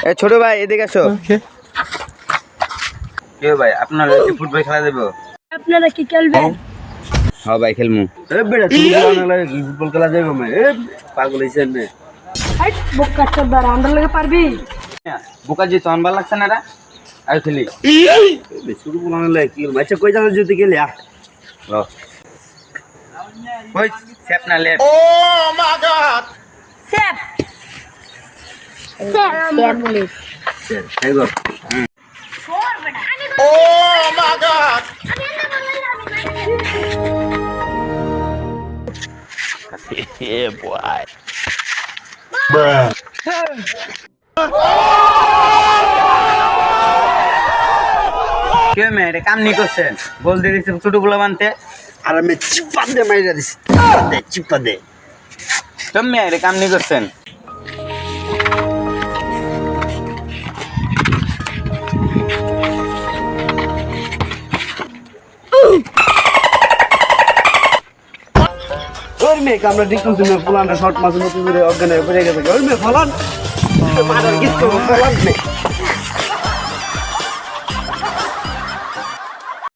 এ ছোট ভাই এদিকে আসো। কে ভাই আপনারা কি ফুটবল খেলা দেবো? আপনারা কি খেলবেন? হ্যাঁ ভাই খেলমু। এ বেটা তুমি জানা লাগে ফুটবল খেলা যাবে মে এ পাগল হইছেন নে হাইট বক্কা চোদার আমরা লাগে পারবি? বোকা জি তখন ভালো লাগছে না রা আর খেলি শুরু বলানো লাগে কি আচ্ছা কই জানা যদি গেলে ল ওই সেপ না লেপ স্যাপ স্যাপ স্যাপ বলি এই গো Yeah, boy. কে মে এটা কাম নি করছেন গোল দিয়ে দিছে ছোট গুলা বানতে আর আমি চিপা দে মাইরা দিছি চিপা দে তুমি এটা কাম নি করছেন ওর মে কামরা ঠিক করছিস না ফুলানটা শর্ট মাছ মতো করে অর্গানাইজ করে গেছে ওর মে ফলান মারার কিছু ফলান নেই